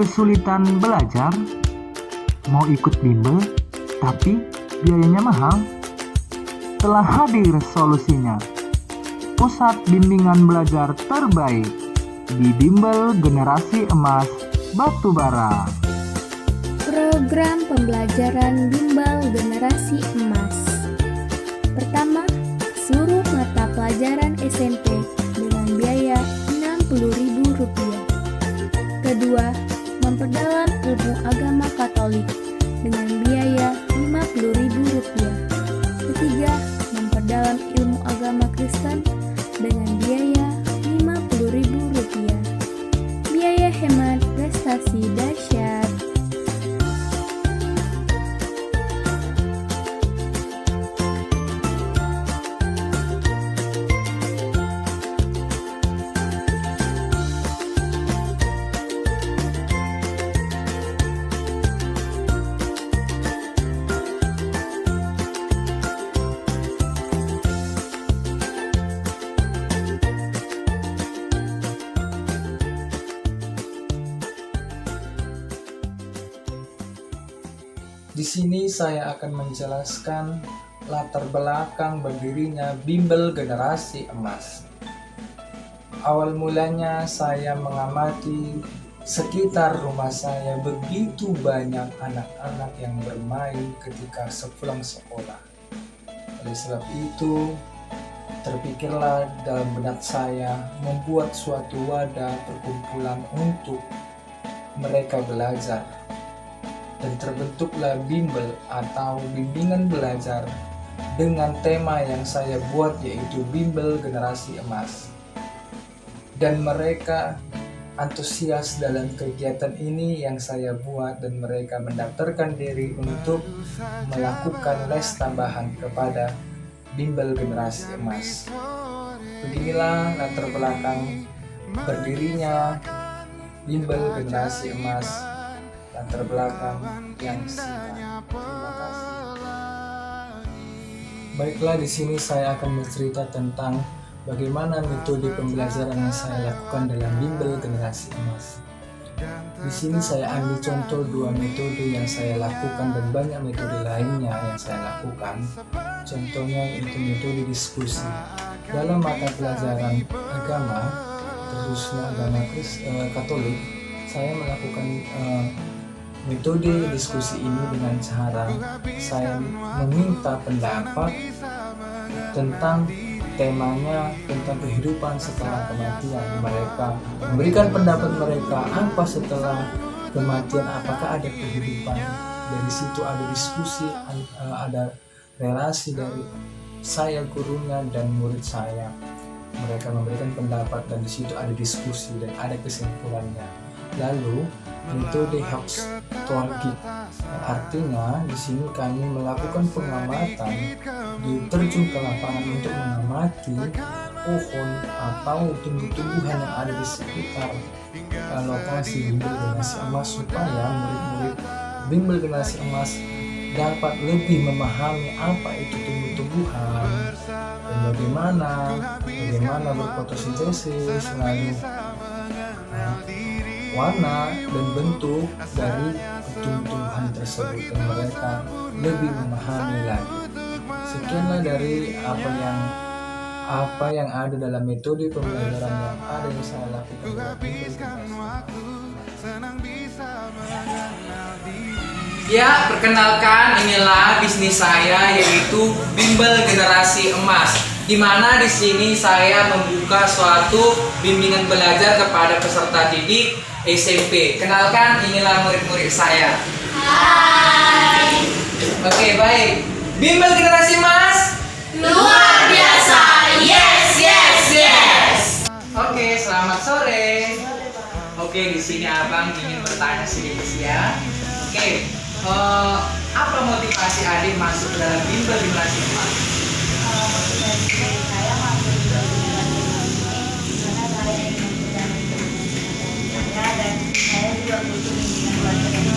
Kesulitan belajar? Mau ikut bimbel, tapi biayanya mahal? Telah hadir solusinya. Pusat bimbingan belajar terbaik di Bimbel Generasi Emas Batubara. Program pembelajaran Bimbel Generasi Emas. Pertama, seluruh mata pelajaran SMP dengan biaya Rp60.000. Kedua, memperdalam ilmu agama Katolik dengan biaya Rp50.000. Ketiga, memperdalam ilmu agama Kristen dengan biaya Rp50.000. Biaya hemat, prestasi dahsyat. Di sini saya akan menjelaskan latar belakang berdirinya Bimbel Generasi Emas. Awal mulanya saya mengamati sekitar rumah saya begitu banyak anak-anak yang bermain ketika sepulang sekolah. Oleh sebab itu, terpikirlah dalam benak saya membuat suatu wadah perkumpulan untuk mereka belajar. Dan terbentuklah bimbel atau bimbingan belajar dengan tema yang saya buat, yaitu Bimbel Generasi Emas. Dan mereka antusias dalam kegiatan ini yang saya buat, dan mereka mendaftarkan diri untuk melakukan les tambahan kepada Bimbel Generasi Emas. Beginilah latar belakang berdirinya Bimbel Generasi Emas, latar belakang yang singkat. Terima kasih. Baiklah, di sini saya akan bercerita tentang bagaimana metode pembelajaran yang saya lakukan dalam Bimbel Generasi Emas. Di sini saya ambil contoh 2 metode yang saya lakukan dan banyak metode lainnya yang saya lakukan. Contohnya yaitu metode diskusi. Dalam mata pelajaran agama, khususnya agama Katolik, saya melakukan metode diskusi ini dengan cara saya meminta pendapat tentang temanya, tentang kehidupan setelah kematian. Mereka memberikan pendapat mereka apa setelah kematian, apakah ada kehidupan. Dari situ ada diskusi, ada relasi dari saya gurunya dan murid saya. Mereka memberikan pendapat dan di situ ada diskusi dan ada kesimpulannya. Lalu metode Hawks-Torgik, artinya di sini kami melakukan pengamatan, diterjun ke lapangan untuk mengamati pohon atau tumbuh-tumbuhan yang ada di sekitar lokasi Bimbel Generasi Emas, supaya murid-murid Bimbel Generasi Emas dapat lebih memahami apa itu tumbuh-tumbuhan dan bagaimana berfotosintesis, lalu warna dan bentuk dari tumbuh-tumbuhan tersebut, dan mereka lebih memahami lagi. Sekianlah dari apa yang ada dalam metode pembelajaran yang ada yang saya lakukan dalam Bimbel Generasi Emas. Ya, perkenalkan, inilah bisnis saya, yaitu Bimbel Generasi Emas, di mana di sini saya membuka suatu bimbingan belajar kepada peserta didik SMP. Kenalkan, inilah murid-murid saya. Hai. Oke, baik. Bimbel Generasi Emas Luar biasa. Yes, yes, yes. Oke, selamat sore. Oke, di sini Abang ingin bertanya sedikit ya. Oke, apa motivasi adik masuk ke dalam Bimbel Generasi Emas? Motivasi saya masuk ke bimbingan ini karena saya ingin belajar saya, dan saya juga butuh bimbingan belajar ini.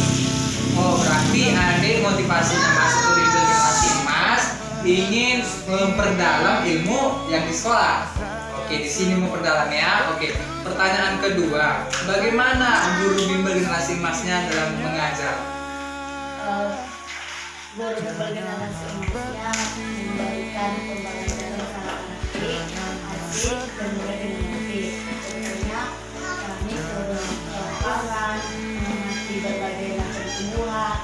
Oh, berarti adik motivasinya masuk ke Bimbel Generasi Emas ingin memperdalam ilmu yang di sekolah. Oke, di sini mau perdalam ya. Oke, pertanyaan kedua, bagaimana guru bimbel generasi emasnya dalam mengajar? Guru bimbel generasi emasnya memberikan pembelajaran sangat menarik, asik, dan mudah dimengerti. Tentunya kami turun ke lapangan, mengamati berbagai macam tumbuhan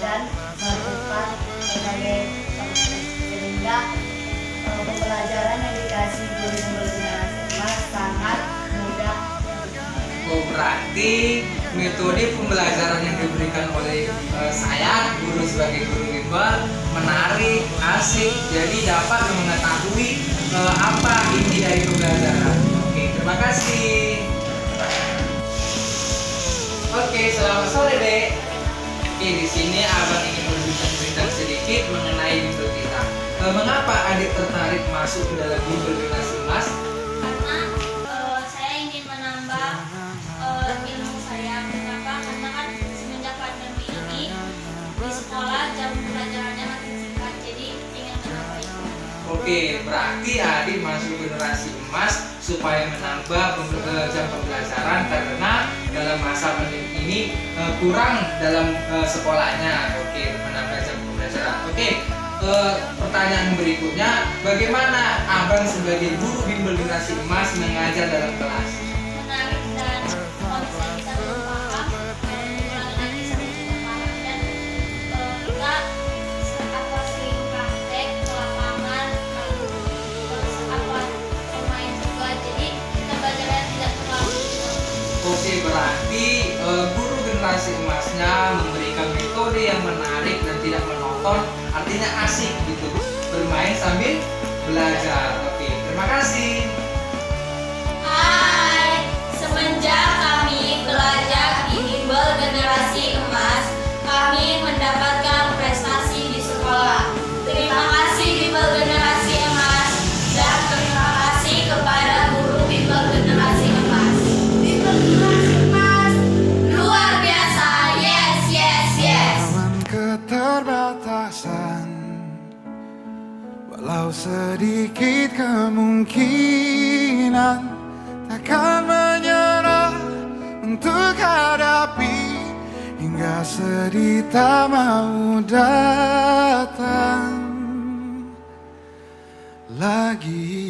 dan melakukan berbagai proses, sehingga pembelajaran yang dikasih guru bimbel generasi emas sangat mudah. Oh, berarti metode pembelajaran yang diberikan oleh saya, guru sebagai guru bimbel, menarik, asik, jadi dapat mengetahui apa inti dari pembelajaran. Oke, terima kasih. Oke, selamat sore, Dek. Oke, di sini Abang ingin berbincang sedikit mengenai bimbel kita. Mengapa adik tertarik masuk ke dalam bimbel generasi emas? Karena saya ingin menambah ilmu saya. Kenapa? Karena kan semenjak pandemi ini di sekolah jam pelajarannya makin singkat, jadi ingin menambah itu. Oke, berarti adik masuk generasi emas supaya menambah jam pembelajaran karena dalam masa pandemi ini kurang dalam sekolahnya. Oke, menambah jam pembelajaran. Oke, pertanyaan berikutnya, bagaimana Abang sebagai guru bimbel generasi emas mengajar dalam kelas? Menarik, dan kalau misalnya kita belum paham, ulangi lagi sampai kita paham. Dan kita sering praktek ke lapangan, lalu bermain juga, jadi kita belajarnya tidak terlalu Oke, berarti guru generasi emasnya memberikan metode yang menarik dan tidak monoton, artinya asik gitu, bermain sambil belajar. Oke, terima kasih. Hai, semenjak kami belajar di bimbel generasi emas, kami mendapatkan prestasi di sekolah. Terima kasih bimbel generasi emas, dan terima kasih kepada guru bimbel generasi emas. Bimbel generasi emas luar biasa, yes, yes, yes. Lawan keterbatasan, walau sedikit kemungkinan, takkan menyerah untuk hadapi hingga sedih tak mau datang lagi.